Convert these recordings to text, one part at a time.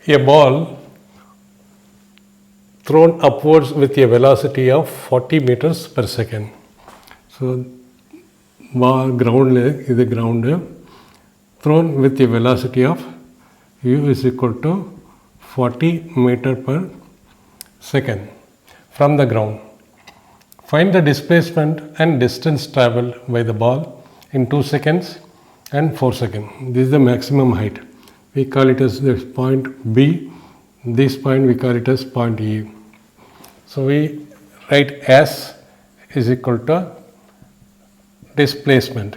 A ball thrown upwards with a velocity of 40 meters per second. So, ground is the ground thrown with a velocity of u is equal to 40 meter per second from the ground. Find the displacement and distance traveled by the ball in 2 seconds and 4 seconds. This is the maximum height. We call it as this point B. This point we call it as point E. So we write S is equal to displacement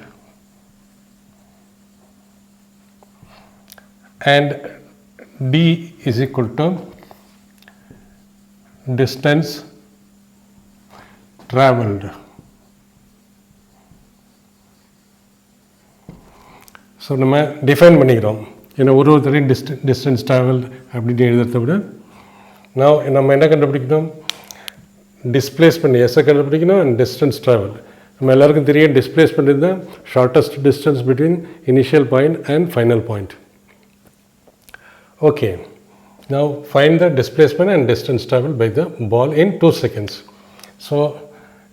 and D is equal to distance traveled. So நம்ம define பண்ணிக்கிறோம் ஏன்னா ஒருத்தரையும் distance travel அப்படின்னு எழுதுறத விட நான் நம்ம என்ன கண்டுபிடிக்கணும், டிஸ்பிளேஸ்மெண்ட் எஸ்ஸை கண்டுபிடிக்கணும் அண்ட் டிஸ்டன்ஸ் ட்ராவல். நம்ம எல்லாருக்கும் தெரியும் displacement is the shortest distance between initial point and final point. Okay, now find the displacement and distance traveled by the ball in 2 seconds. So,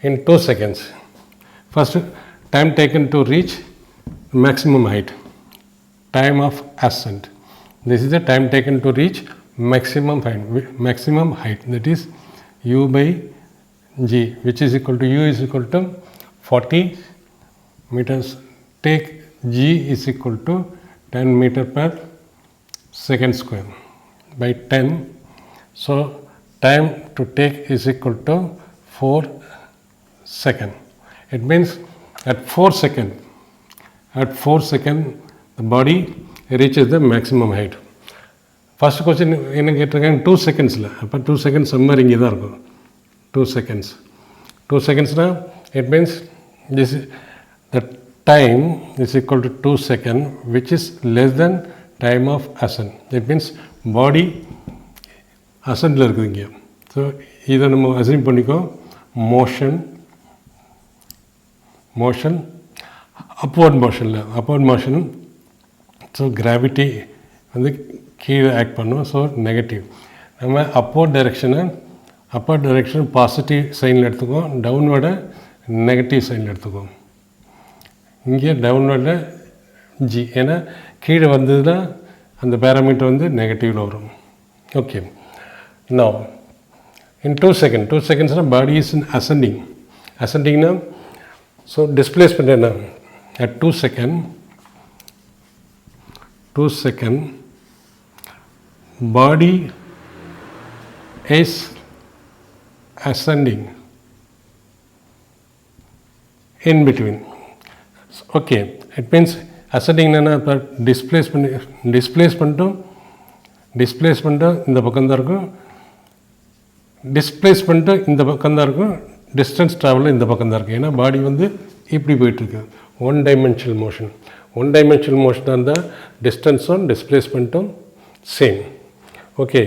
in 2 seconds, first time taken to reach maximum height, time of ascent. This is the time taken to reach maximum height, that is u by g, which is equal to u is equal to 40 meters. Take g is equal to 10 meter per second square by 10. So time to take is equal to 4 seconds. It means at 4 seconds the body reaches the maximum height. First question என்ன கேட்டிருக்காங்க 2 secondsல. அப்போ 2 seconds somewhere இங்கே தான் இருக்கும். 2 seconds. 2 secondsனா it means this the time is equal to 2 seconds, which is less than time of ascent. That means body ascentல இருக்குது இங்கே. So இதை நம்ம அசியூம் பண்ணிக்கோ. Motion upward motion. So gravity வந்து கீழே ஆக்ட் பண்ணும். So negative. நம்ம அப்போர்ட் டைரெக்ஷனை பாசிட்டிவ் சைனில் எடுத்துக்குவோம், டவுன்வர்டை நெகட்டிவ் சைனில் எடுத்துக்குவோம். இங்கே டவுன்வர்டில் ஜி, ஏன்னா கீழே வந்ததுன்னா அந்த பேராமீட்டர் வந்து நெகட்டிவில் வரும். ஓகே, நவ் இன் 2 செகண்ட்ஸ்னால் பாடி இஸ் இன் அசெண்டிங்னா ஸோ டிஸ்பிளேஸ்மெண்ட் என்ன, at 2 second body is ascending in between. Okay, it means ascending na இப்போ டிஸ்பிளேஸ்மெண்ட்டும் இந்த பக்கம் தான் இருக்கும், டிஸ்பிளேஸ்மெண்ட்டும் இந்த பக்கம் தான் இருக்கும், டிஸ்டன்ஸ் ட்ராவலும் இந்த பக்கம் தான் இருக்குது. ஏன்னா பாடி வந்து இப்படி போயிட்டுருக்கு. ஒன் டைமென்ஷனல் மோஷனாக இருந்தால் டிஸ்டன்ஸும் டிஸ்பிளேஸ்மெண்ட்டும் same. Okay,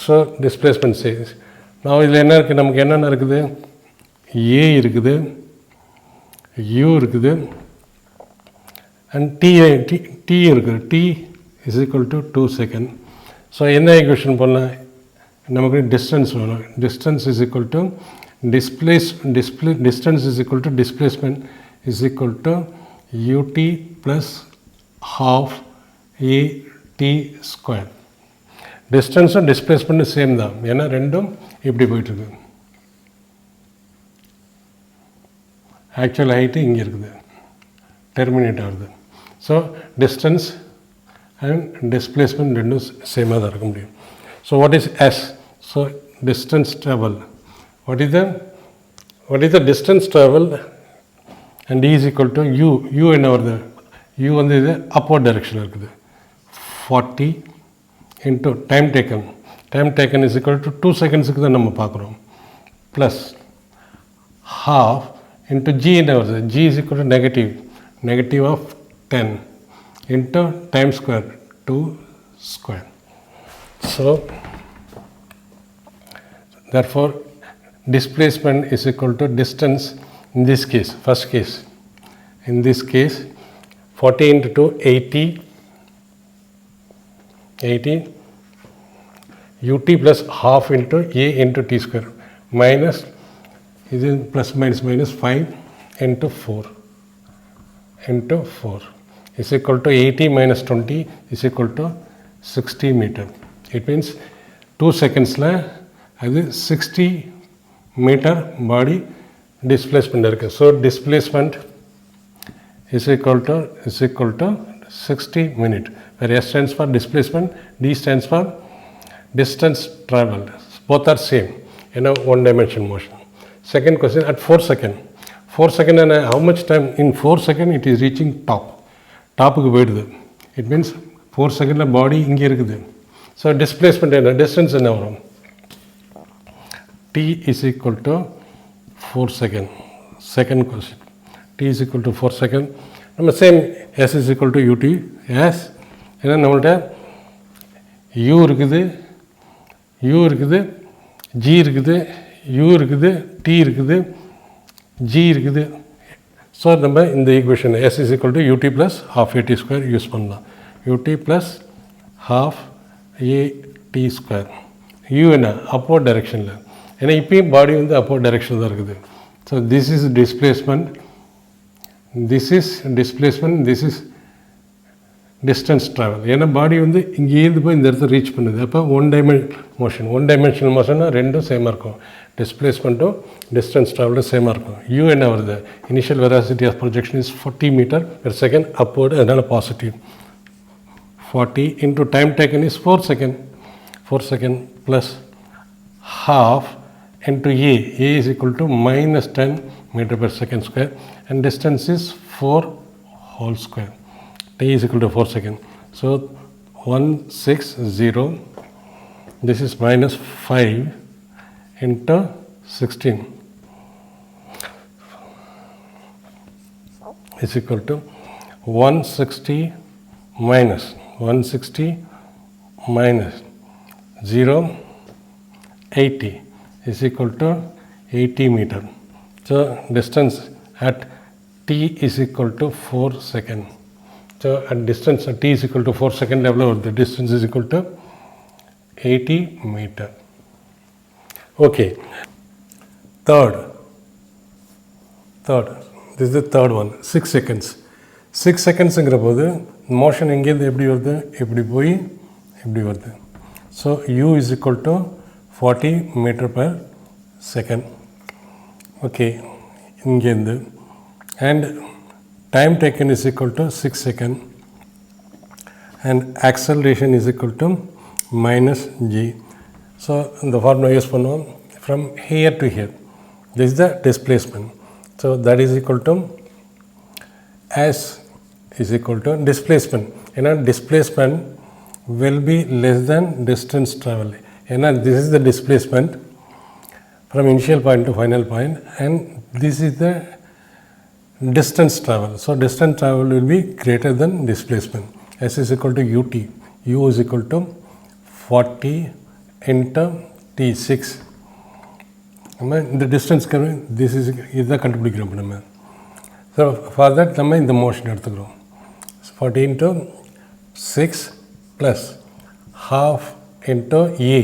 so displacement same. நான் இதில் என்ன இருக்குது, நமக்கு என்னென்ன இருக்குது, ஏ இருக்குது, u இருக்குது அண்ட் t இருக்குது. t is equal to 2 seconds. So என்ன ஈக்குவேஷன் பண்ணலாம், நமக்கு டிஸ்டன்ஸ் வேணும். Distance is equal to distance is equal to displacement is equal to ut plus half at square. டிஸ்டன்ஸும் டிஸ்பிளேஸ்மெண்ட்டும் சேம் தான், ஏன்னா ரெண்டும் இப்படி போயிட்டுருக்கு. ஆக்சுவல் ஹைட்டு இங்கே இருக்குது, டெர்மினேட் ஆகுது. ஸோ டிஸ்டன்ஸ் அண்ட் டிஸ்பிளேஸ்மெண்ட் ரெண்டும் சேமாக தான் இருக்க முடியும். So what is s? So distance travel. What is the distance travel and is equal to u என்ன வருது, யூ வந்து இது அப்போர்ட் டைரெக்ஷனில் இருக்குது. 40 into time taken is equal to 2 செகண்ட்ஸுக்கு தான் நம்ம பார்க்குறோம், ப்ளஸ் half into g என்ன வருது, g is equal to negative of 10 into time square 2 square. So therefore displacement is equal to distance in this case, first case, in this case 40 into 2 80 ut plus half into a into t square minus இது plus minus 5 into 4 is equal to 80 minus 20 is equal to 60 meter. It means 2 seconds la அது 60 meter body displacement இருக்கு. So displacement is equal to 60 minute, where S stands for displacement, D stands for distance traveled. Both are same in a one dimension motion. Second question, at 4 seconds and how much time in 4 seconds it is reaching top க்கு போயிடுது. It means 4 seconds body இங்கே இருக்குது. So displacement என்ன, distance என்ன வரும்? T is equal to 4 seconds. Second question, T is equal to 4 seconds. நம்ம same S is equal to ut. S ஏன்னா நம்மள்ட்ட U இருக்குது, G இருக்குது, U இருக்குது, T இருக்குது, G இருக்குது. ஸோ நம்ம இந்த equation S is equal to ut plus half at square use பண்ணலாம். ut plus half at square. U என்ன, upward directionல. ஏன்னா இப்பயும் பாடி வந்து upward direction தான் இருக்குது. So this is displacement, this is distance travel. ஏன்னா பாடி வந்து இங்கேருந்து போய் இந்த இடத்துல ரீச் பண்ணுது. அப்போ ஒன் டைமென்ஷனல் மோஷன்னா ரெண்டும் சேமாக இருக்கும். டிஸ்பிளேஸ்மெண்ட்டும் டிஸ்டன்ஸ் ட்ராவலும் சேமாக இருக்கும். யூ என்ன வருது, initial velocity of projection is 40 metre per second upward, அதனால் positive. 40 into time taken is 4 second plus half into A is equal to minus 10 meter per second square, and distance is 4 whole square. T is equal to 4 seconds. So 160, this is minus 5 into 16 is equal to 160 minus 0, 80 is equal to 80 meter. So distance at T is equal to 4 seconds. So at distance at T is equal to 4 seconds level, the distance is equal to 80 meter. Okay. Third, this is the third one, 6 seconds. 6 secondsங்கிற போது motion எங்கேருந்து எப்படி வருது, இப்படி போய் இப்படி வருது. So U is equal to 40 meter per second. Okay, இங்கேருந்து. And time taken is equal to 6 seconds, and acceleration is equal to minus g. So the formula use பண்ணுவோம், from here to here, this is the displacement. So that is equal to S is equal to displacement. ஏன்னா displacement will be less than distance travel. ஏன்னா this is the displacement from initial point to final point, and this is the distance travel. So distance travel will be greater than displacement. S is equal to ut. U is equal to 40 into T, 6. நம்ம இந்த டிஸ்டன்ஸ்க்கு this is இதுதான் கண்டுபிடிக்கிறோம் நம்ம. So for that நம்ம இந்த motion எடுத்துக்கிறோம். 40 into 6 plus half into A.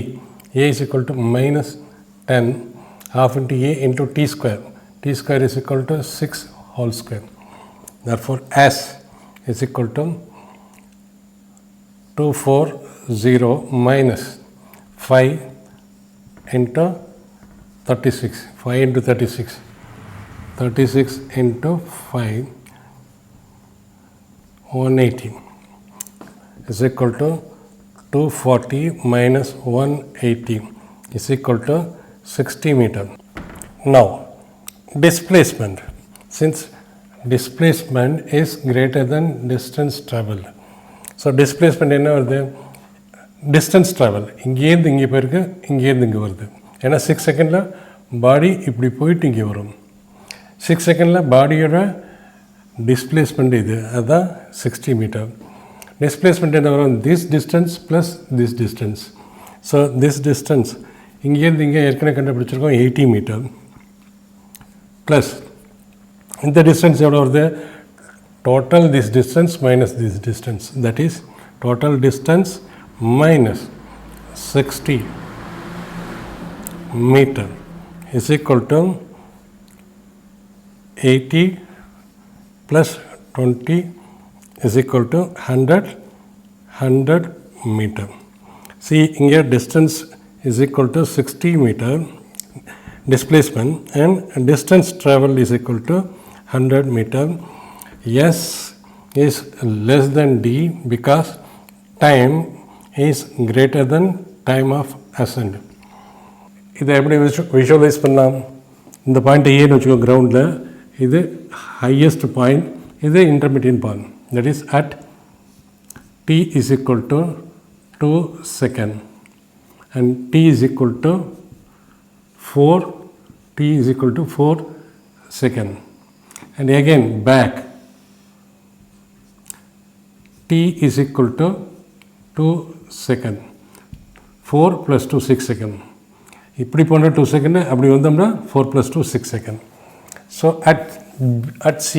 A is equal to minus 10, half into A into T square. T square is equal to 6 whole square. Therefore S is equal to 240 minus 5 into 36. 5 into 36. 36 into 5, 180 is equal to 240 minus 180 is equal to 60 meter. Now displacement. Since displacement is greater than distance traveled, so displacement என்ன வருது, distance travel இங்கேருந்து இங்கே போயிருக்கு, இங்கேருந்து இங்கே வருது. ஏன்னா 6 செகண்டில் பாடி இப்படி போயிட்டு இங்கே வரும். 6 செகண்டில் பாடியோட டிஸ்பிளேஸ்மெண்ட் இது, அதுதான் 60 மீட்டர். டிஸ்பிளேஸ்மெண்ட் என்ன வரும், this distance plus this distance. So this distance இங்கேருந்து இங்கே ஏற்கனவே கண்டுபிடிச்சிருக்கோம் 80 மீட்டர் ப்ளஸ் இந்த டிஸ்டன்ஸ் எவ்வளோ வருது, total this distance minus this distance, that is total distance minus 60 meter is equal to 80 plus 20 is equal to 100 meter. See, here distance is equal to 60 meter displacement and distance traveled is equal to 100 meter. S is less than D because time is greater than time of ascent. இதை எப்படி visualise பண்ணலாம்? இந்த point ஏன்னு வச்சுக்கோ கிரவுண்டில், இது highest point, இது intermediate point. That is at t is equal to 2 seconds and t is equal to 4 seconds. And again back t is equal to 2 seconds. 4 plus 2 6 seconds. இப்படி போன 2 செகண்ட், அப்படி வந்தோம்னா 4 plus 2 6 seconds. So at C,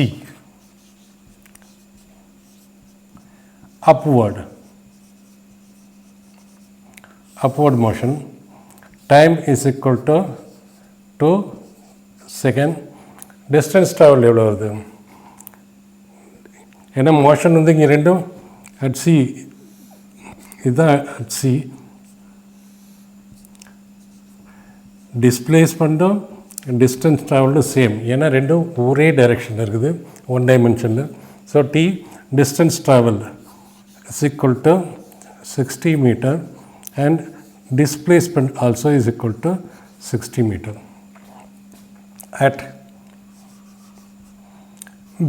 upward motion, time is equal to 2 seconds. Distance travel எவ்வளோ வருது? ஏன்னா motion வந்து இங்கே ரெண்டும் at C, இதுதான் at C. டிஸ்பிளேஸ்மெண்ட்டும் டிஸ்டன்ஸ் ட்ராவலும் சேம், ஏன்னா ரெண்டும் ஒரே டைரெக்ஷனில் இருக்குது, ஒன் டைமென்ஷனில். So the distance travel is equal to 60 meter and displacement also is equal to 60 meter. At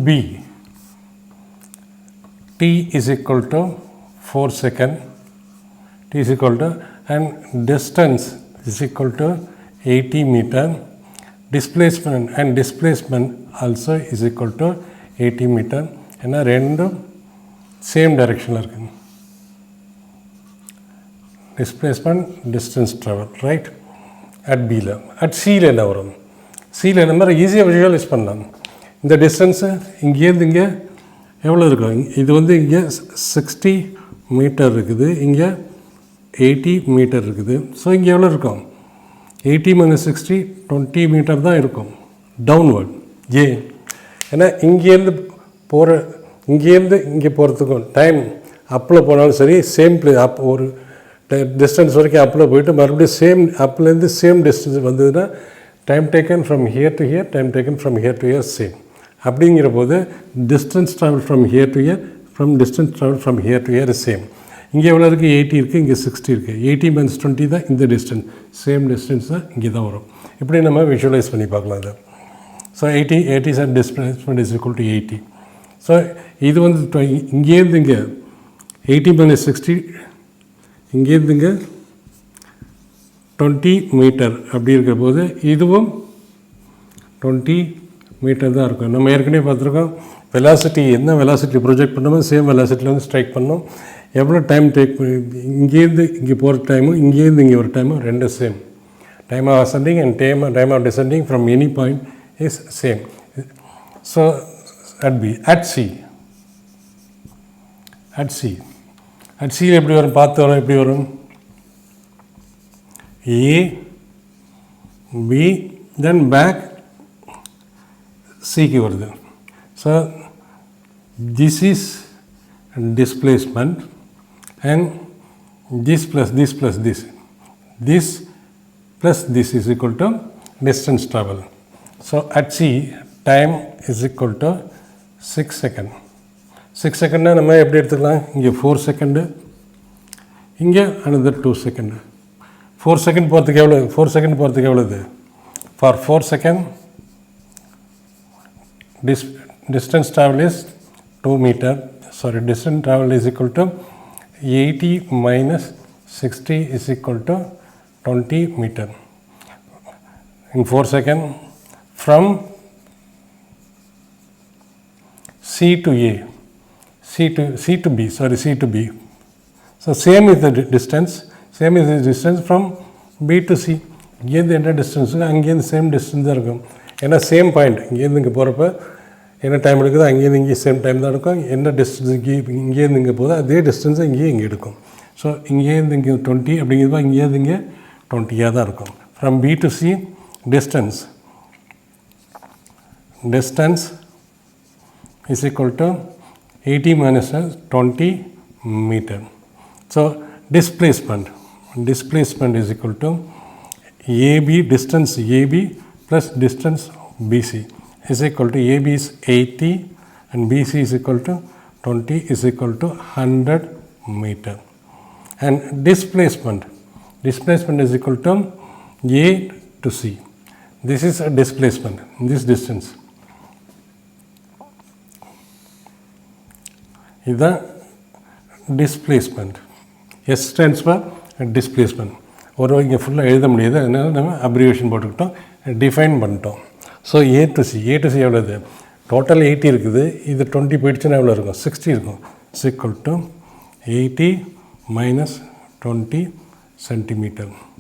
B, t is equal to 4 seconds, t is equal to, and distance is equal to 80 meter, displacement also is equal to 80 meter. ஏன்னா ரெண்டும் same டைரெக்ஷனில் இருக்குது. Displacement distance travel, right? At பியில். At சியில் என்ன வரும்? சியில் என்ன மாதிரி ஈஸியாக விஷுவலைஸ் பண்ணலாம். இந்த டிஸ்டன்ஸு இங்கேருந்து இங்கே எவ்வளோ இருக்கும்? இது வந்து இங்கே 60 மீட்டர் இருக்குது, இங்கே 80 மீட்டர் இருக்குது. ஸோ இங்கே எவ்வளோ இருக்கும்? 80 minus 60 20 மீட்டர் தான் இருக்கும் டவுன்வர்ட். ஏன்னா இங்கேருந்து இங்கே போகிறதுக்கும் டைம் அப்பில் போனாலும் சரி, சேம் ஒரு டிஸ்டன்ஸ் வரைக்கும் அப்பில் போயிட்டு மறுபடியும் சேம் அப்லேருந்து சேம் டிஸ்டன்ஸ் வந்ததுன்னா time taken from here to hear, time taken from here to hear same. அப்படிங்கிற போது distance travel from here to hear, distance travel from here to hear same. இங்கே எவ்வளோ இருக்குது? 80 இருக்குது, இங்கே 60 இருக்குது. 80 minus 20 தான் இந்த டிஸ்டன்ஸ், சேம் டிஸ்டன்ஸ் தான் இங்கே தான் வரும். இப்படி நம்ம விஷுவலைஸ் பண்ணி பார்க்கலாம் அதை. So 80 sir displacement is equal to 80. So இது வந்து இங்கேருந்து இங்கே 80 minus 60, இங்கேருந்து இங்கே 20 மீட்டர் அப்படி இருக்கிற போது இதுவும் 20 மீட்டர் தான் இருக்கும். நம்ம ஏற்கனவே பார்த்துருக்கோம், வெலாசிட்டி என்ன வெலாசிட்டி ப்ரொஜெக்ட் பண்ணோமோ சேம் வெலாசிட்டியில் வந்து ஸ்ட்ரைக் பண்ணோம். எவ்வளோ டைம் டேக், இங்கேருந்து இங்கே போகிற டைமும் இங்கேருந்து இங்கே ஒரு டைமும் ரெண்டும் same. Time of ascending and time of descending from any point is same. So at C எப்படி வரும்? பார்த்து வரும். எப்படி வரும்? A, B, then back Cக்கு வருது. So this is displacement and this plus this plus this plus this is equal to distance travel. So at C, time is equal to 6 seconds. 6 செகண்ட்னா நம்ம எப்படி எடுத்துக்கலாம்? இங்கே 4 செகண்டு, இங்கே another 2 செகண்டு. 4 செகண்ட் போகிறதுக்கு எவ்வளோ? 4 second போகிறதுக்கு எவ்வளோது? For 4 second distance travel is 2 meter. Sorry, distance travel is equal to 80 minus 60 is equal to 20 meter. In 4 seconds from C to A, C to B. So same is the distance from B to C. இங்கேருந்து என்ன distance, அங்கேருந்து same distance தான் இருக்கும். ஏன்னா same point, இங்கேருந்து இங்கே போகிறப்ப என்ன டைம் எடுக்குதோ அங்கேருந்து இங்கே சேம் டைம் தான் இருக்கும். என்ன டிஸ்டன்ஸ் இங்கேருந்து இங்கே போதோ அதே டிஸ்டன்ஸை இங்கே எடுக்கும். ஸோ இங்கேருந்து இங்கே 20 அப்படிங்கிறப்ப இங்கேருந்து இங்கே 20 தான் இருக்கும். From B to C distance is equal to 80 minus 20 meter. So displacement is equal to AB, distance AB plus distance BC is equal to AB is 80 and BC is equal to 20 is equal to 100 meter. And displacement is equal to A to C. This is a displacement, this distance. இதுதான் displacement. S stands for displacement. ஒரு இங்கே ஃபுல்லாக எழுத முடியாது, அதனால் நம்ம abbreviation போட்டுக்கிட்டோம், define பண்ணிட்டோம். ஸோ ஏ டு சி எவ்வளோது? டோட்டல் 80 இருக்குது, இது 20 போயிடுச்சுன்னா எவ்வளோ இருக்கும்? 60 இருக்கும். = 80 - 20 centimeter.